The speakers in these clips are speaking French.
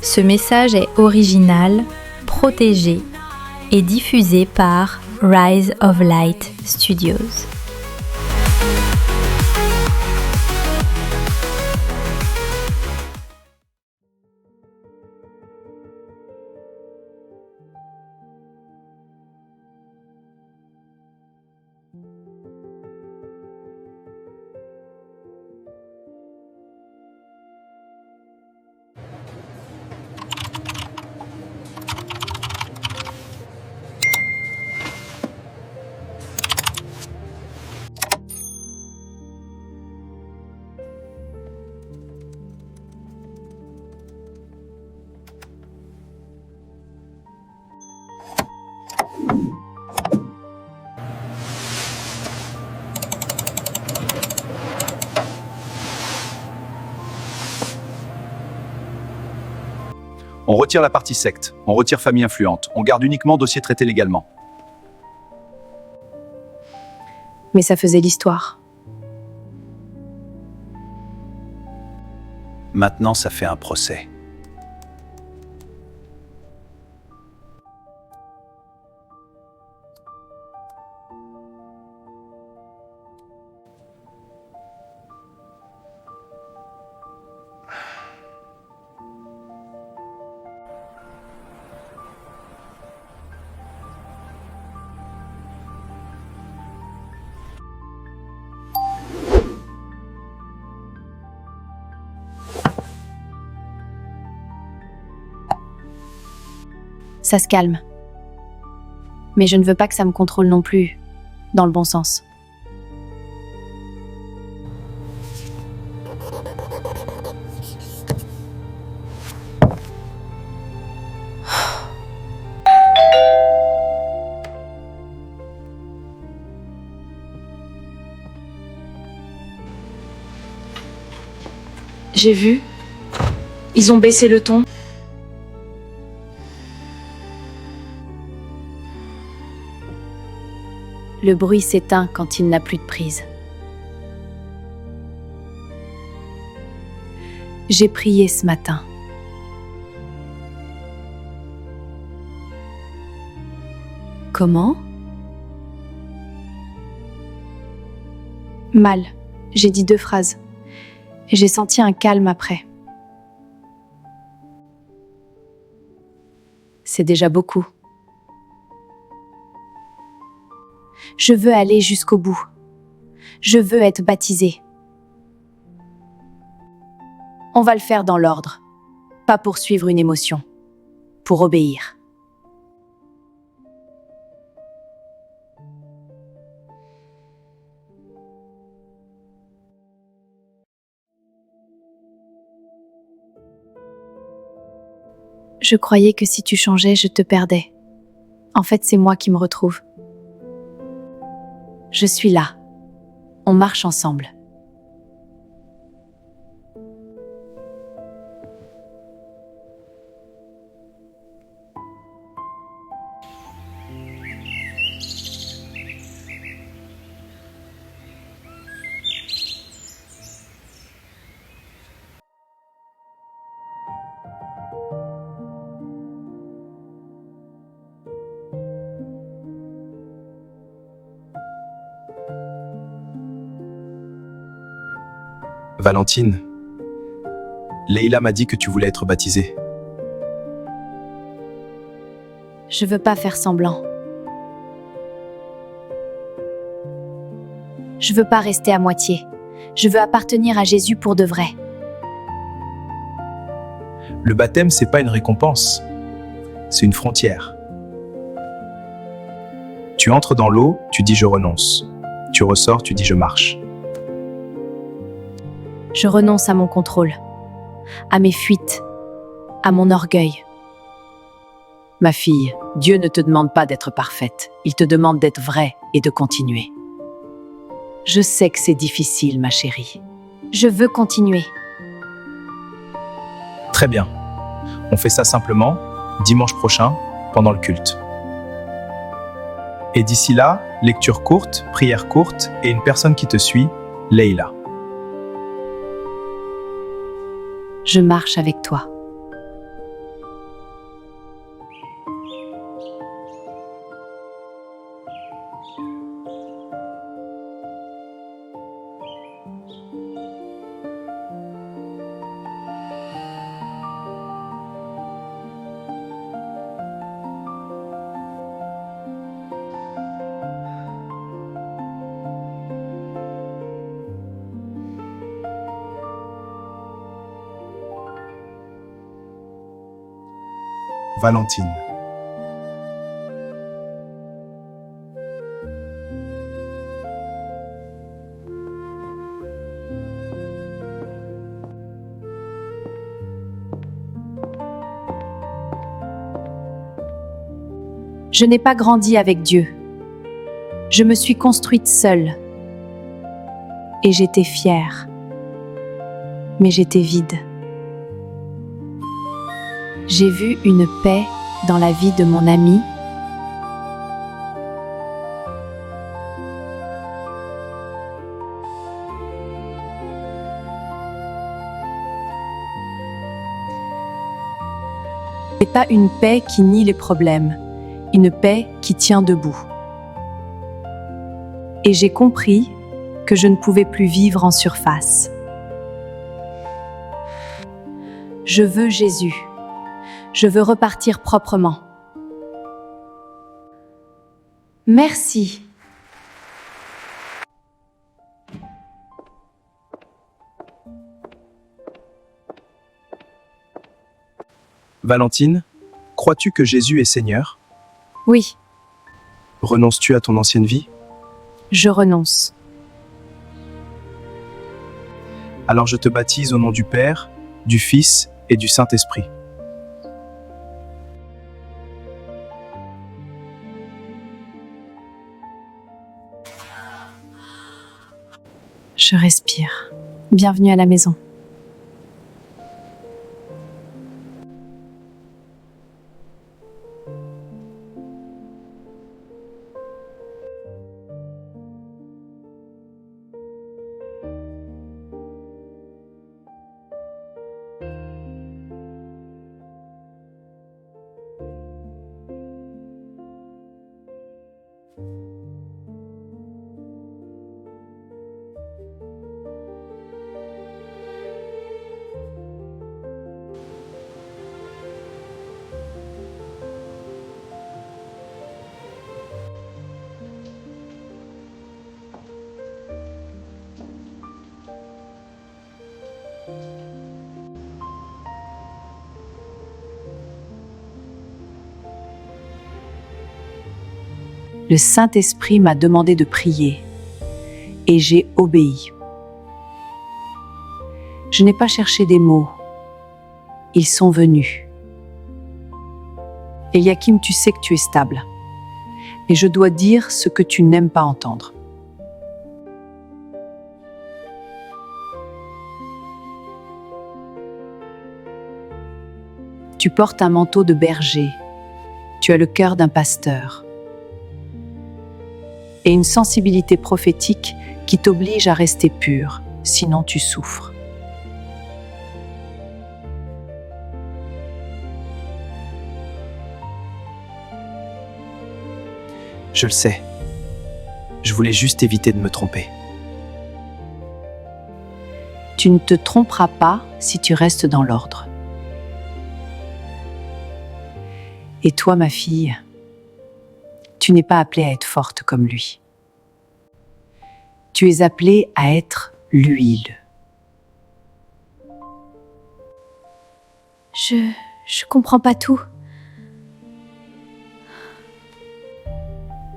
Ce message est original, protégé et diffusé par Rise of Light Studios. On retire la partie secte, on retire famille influente, on garde uniquement dossier traité légalement. Mais ça faisait l'histoire. Maintenant, ça fait un procès. Ça se calme. Mais je ne veux pas que ça me contrôle non plus, dans le bon sens. J'ai vu. Ils ont baissé le ton. Le bruit s'éteint quand il n'a plus de prise. J'ai prié ce matin. Comment ? Mal. J'ai dit 2 phrases. Et j'ai senti un calme après. C'est déjà beaucoup. Je veux aller jusqu'au bout. Je veux être baptisée. On va le faire dans l'ordre. Pas pour suivre une émotion. Pour obéir. Je croyais que si tu changeais, je te perdais. En fait, c'est moi qui me retrouve. Je suis là. On marche ensemble. Valentine, Leïla m'a dit que tu voulais être baptisée. Je veux pas faire semblant. Je veux pas rester à moitié. Je veux appartenir à Jésus pour de vrai. Le baptême, c'est pas une récompense. C'est une frontière. Tu entres dans l'eau, tu dis je renonce. Tu ressors, tu dis je marche. Je renonce à mon contrôle, à mes fuites, à mon orgueil. Ma fille, Dieu ne te demande pas d'être parfaite. Il te demande d'être vraie et de continuer. Je sais que c'est difficile, ma chérie. Je veux continuer. Très bien. On fait ça simplement, dimanche prochain, pendant le culte. Et d'ici là, lecture courte, prière courte et une personne qui te suit, Leïla. Je marche avec toi. Valentine. Je n'ai pas grandi avec Dieu. Je me suis construite seule. Et j'étais fière. Mais j'étais vide. J'ai vu une paix dans la vie de mon ami. C'est pas une paix qui nie les problèmes, une paix qui tient debout. Et j'ai compris que je ne pouvais plus vivre en surface. Je veux Jésus. Je veux repartir proprement. Merci. Valentine, crois-tu que Jésus est Seigneur? Oui, Renonces-tu à ton ancienne vie? je renonce. Alors je te baptise au nom du Père, du Fils et du Saint-Esprit. Je respire. Bienvenue à la maison. Le Saint-Esprit m'a demandé de prier et j'ai obéi. Je n'ai pas cherché des mots. Ils sont venus. Eliakim, tu sais que tu es stable. Et je dois dire ce que tu n'aimes pas entendre. Tu portes un manteau de berger. Tu as le cœur d'un pasteur. Et une sensibilité prophétique qui t'oblige à rester pur, sinon tu souffres. Je le sais. Je voulais juste éviter de me tromper. Tu ne te tromperas pas si tu restes dans l'ordre. Et toi, ma fille, tu n'es pas appelée à être forte comme lui. Tu es appelée à être l'huile. Je comprends pas tout.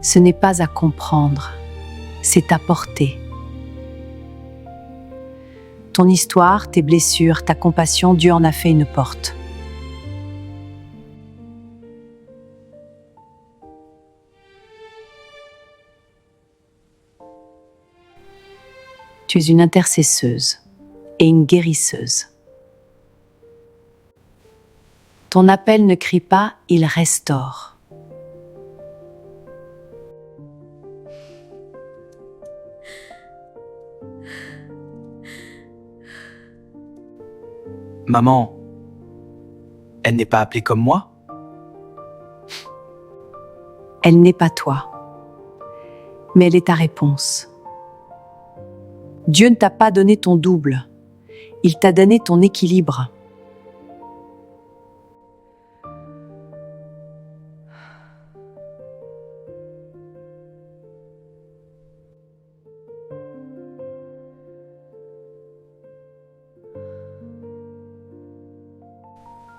Ce n'est pas à comprendre, c'est à porter. Ton histoire, tes blessures, ta compassion, Dieu en a fait une porte. Tu es une intercesseuse et une guérisseuse. Ton appel ne crie pas, il restaure. Maman, elle n'est pas appelée comme moi? Elle n'est pas toi, mais elle est ta réponse. Dieu ne t'a pas donné ton double, il t'a donné ton équilibre.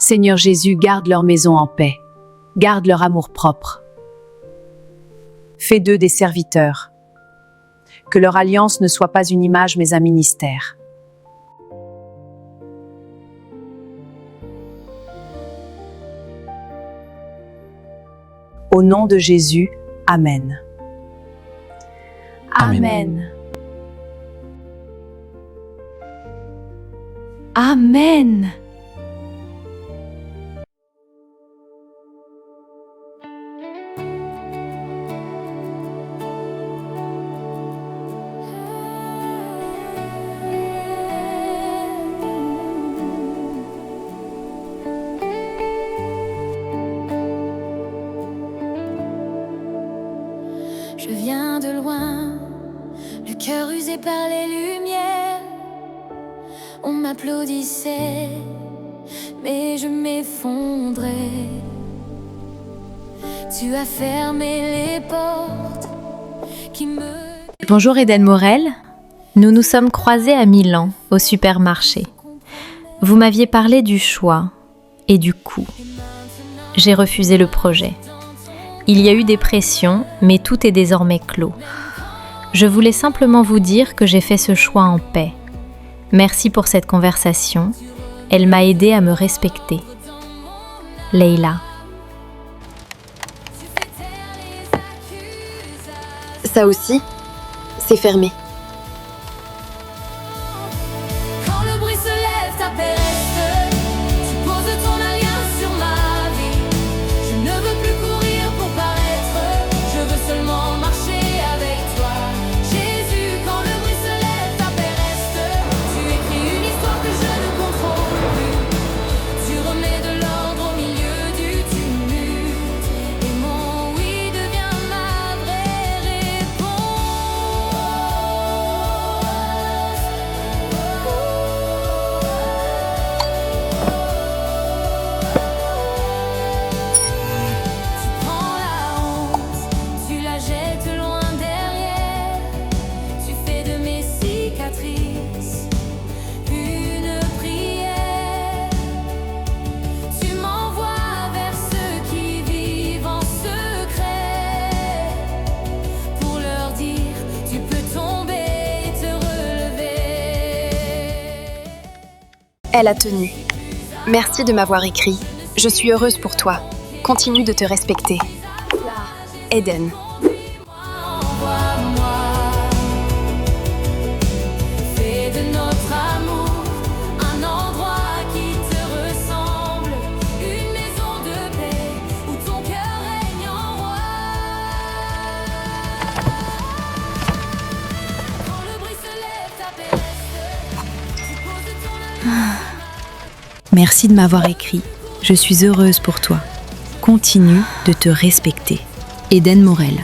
Seigneur Jésus, garde leur maison en paix. Garde leur amour propre. Fais d'eux des serviteurs. Que leur alliance ne soit pas une image mais un ministère. Au nom de Jésus, Amen. Amen. Amen. Je viens de loin, le cœur usé par les lumières. On m'applaudissait, mais je m'effondrais. Tu as fermé les portes qui me... Bonjour Eden Morel, nous nous sommes croisés à Milan, au supermarché. Vous m'aviez parlé du choix et du coût. J'ai refusé le projet. Il y a eu des pressions, mais tout est désormais clos. Je voulais simplement vous dire que j'ai fait ce choix en paix. Merci pour cette conversation. Elle m'a aidé à me respecter. Leila. Ça aussi, c'est fermé. Quand le bruit se lève, ta paix reste. Tu poses ton alliance sur ma vie. Je ne veux plus courir pour paraître. Je veux seulement marcher avec toi. Jésus, quand le bruit se lève, ta paix reste. Tu écris une histoire que je ne contrôle plus. Tu remets de l'ordre au milieu du tumulte. Et mon oui devient ma vraie réponse. Tu prends la honte, tu la jettes loin derrière. Tu fais de mes cicatrices une prière. Tu m'envoies vers ceux qui vivent en secret pour leur dire tu peux tomber et te relever. Elle a tenu. Merci de m'avoir écrit. Je suis heureuse pour toi. Continue de te respecter. Eden. Envoie-moi, fais de notre amour un endroit qui te ressemble, une maison de paix où ton cœur règne en roi. Quand le bruit se lève, ta paix reste. Tu poses ton alliance. Merci de m'avoir écrit. Je suis heureuse pour toi. Continue de te respecter. Eden Morel.